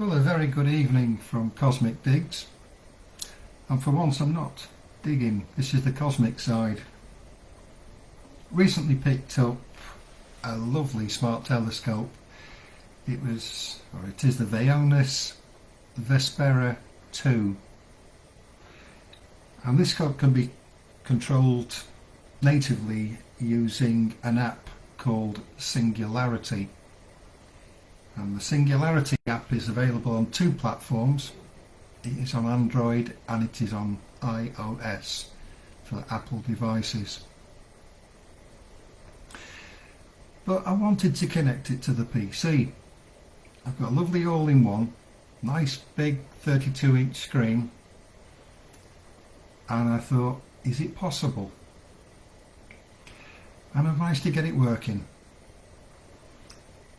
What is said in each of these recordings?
Well, a very good evening from Cosmic Digs, and for once I'm not digging, this is the cosmic side. Recently picked up a lovely smart telescope. It is the Vaonis Vespera II, and this scope can be controlled natively using an app called Singularity. And the Singularity app is available on two platforms. It is on Android and it is on iOS for Apple devices. But I wanted to connect it to the PC. I've got a lovely all-in-one, nice big 32-inch screen, and I thought, is it possible? And I've managed to get it working.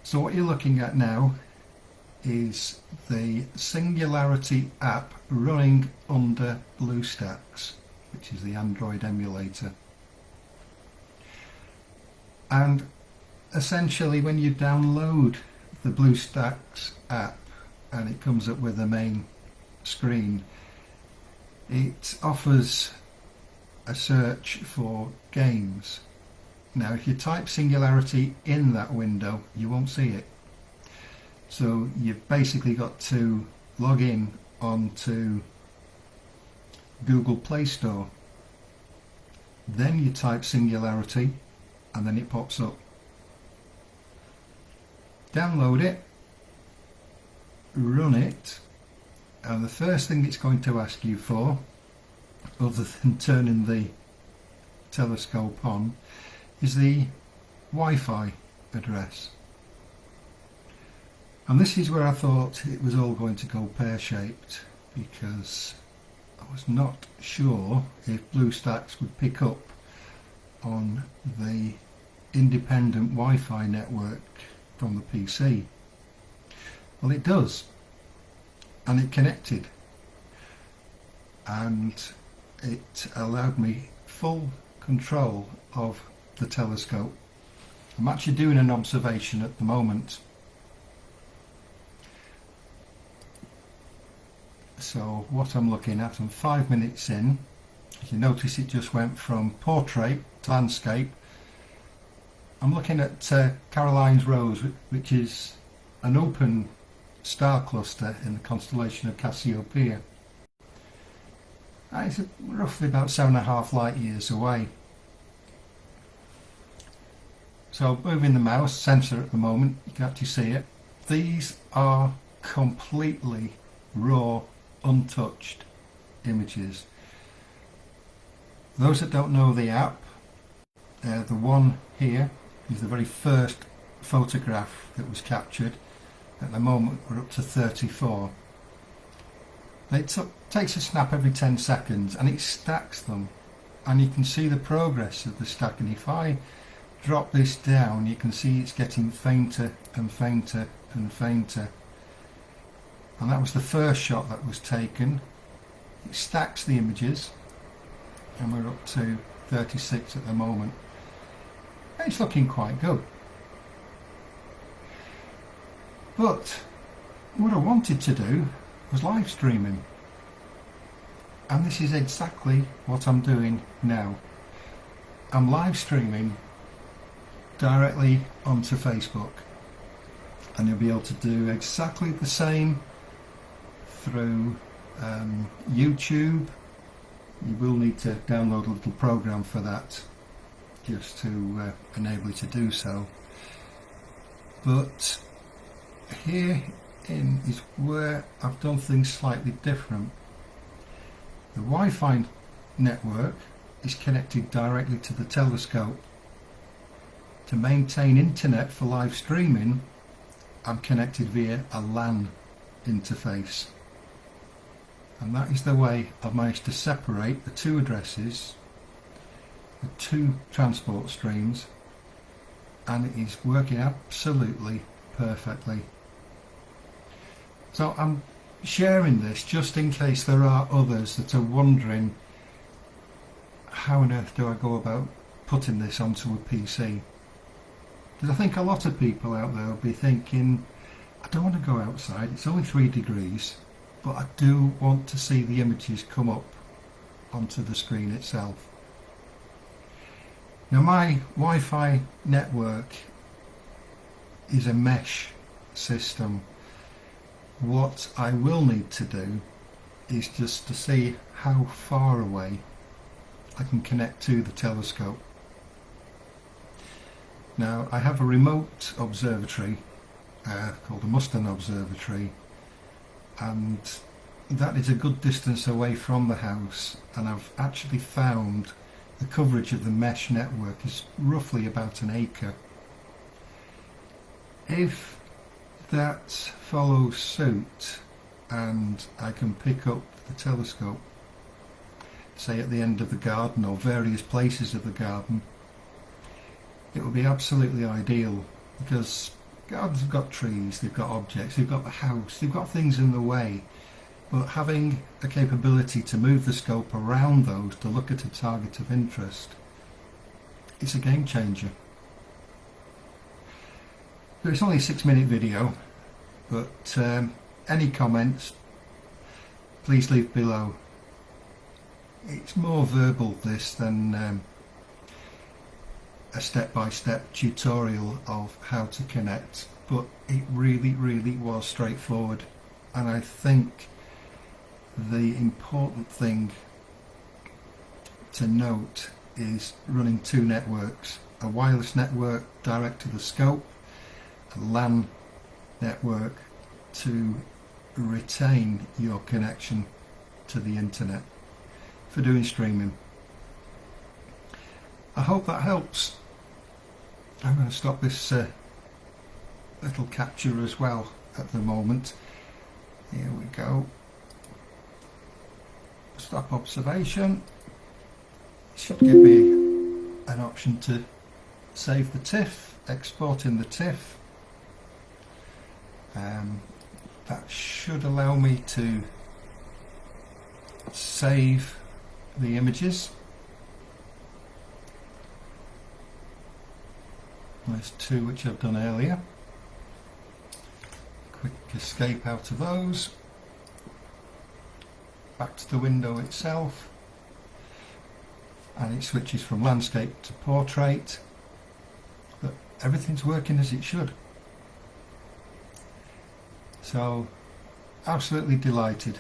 So what you're looking at now is the Singularity app running under Bluestacks, which is the Android emulator. And essentially when you download the Bluestacks app and it comes up with the main screen, it offers a search for games. Now if you type Singularity in that window, you won't see it. So you've basically got to log in onto Google Play Store. Then you type Singularity and then it pops up. Download it, run it, and the first thing it's going to ask you for, other than turning the telescope on, is the Wi-Fi address. And this is where I thought it was all going to go pear-shaped, because I was not sure if Bluestacks would pick up on the independent Wi-Fi network from the PC. Well, it does, and it connected, and it allowed me full control of the telescope. I'm actually doing an observation at the moment. So what I'm looking at, I'm 5 minutes in. As you notice, it just went from portrait to landscape. I'm looking at Caroline's Rose, which is an open star cluster in the constellation of Cassiopeia. It's roughly about 7.5 light years away. So moving the mouse sensor at the moment, you can actually see it. These are completely raw, untouched images. Those that don't know the app, the one here is the very first photograph that was captured. At the moment we're up to 34. It takes a snap every 10 seconds and it stacks them, and you can see the progress of the stacking. If I drop this down, you can see it's getting fainter and fainter and fainter. And that was the first shot that was taken. It stacks the images and we're up to 36 at the moment. It's looking quite good. But what I wanted to do was live streaming, and this is exactly what I'm doing now. I'm live streaming directly onto Facebook, and you'll be able to do exactly the same through YouTube. You will need to download a little program for that just to enable you to do so. But here is where I've done things slightly different. The Wi-Fi network is connected directly to the telescope. To maintain internet for live streaming, I'm connected via a LAN interface. And that is the way I've managed to separate the two addresses, the two transport streams, and it is working absolutely perfectly. So I'm sharing this just in case there are others that are wondering, how on earth do I go about putting this onto a PC? Because I think a lot of people out there will be thinking, I don't want to go outside, it's only 3 degrees, but I do want to see the images come up onto the screen itself. Now my Wi-Fi network is a mesh system. What I will need to do is just to see how far away I can connect to the telescope. Now I have a remote observatory called the Mustang Observatory, and that is a good distance away from the house, and I've actually found the coverage of the mesh network is roughly about an acre. If that follows suit and I can pick up the telescope, say at the end of the garden or various places of the garden, it will be absolutely ideal, because gardens have got trees, they've got objects, they've got the house, they've got things in the way, but having a capability to move the scope around those to look at a target of interest, it's a game changer. So it's only a 6-minute video, but any comments please leave below. It's more verbal this than a step-by-step tutorial of how to connect, but it really was straightforward, and I think the important thing to note is running 2 networks, a wireless network direct to the scope, a LAN network to retain your connection to the internet for doing streaming. I hope that helps. I'm going to stop this little capture as well at the moment. Here we go. Stop observation. It should give me an option to save the TIFF, export in the TIFF. That should allow me to save the images. There's 2 which I've done earlier. Quick escape out of those. Back to the window itself, and it switches from landscape to portrait, but everything's working as it should. So absolutely delighted.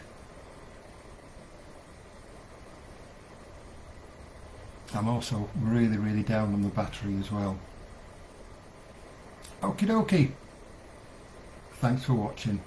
I'm also really down on the battery as well. Okie dokie. Thanks for watching.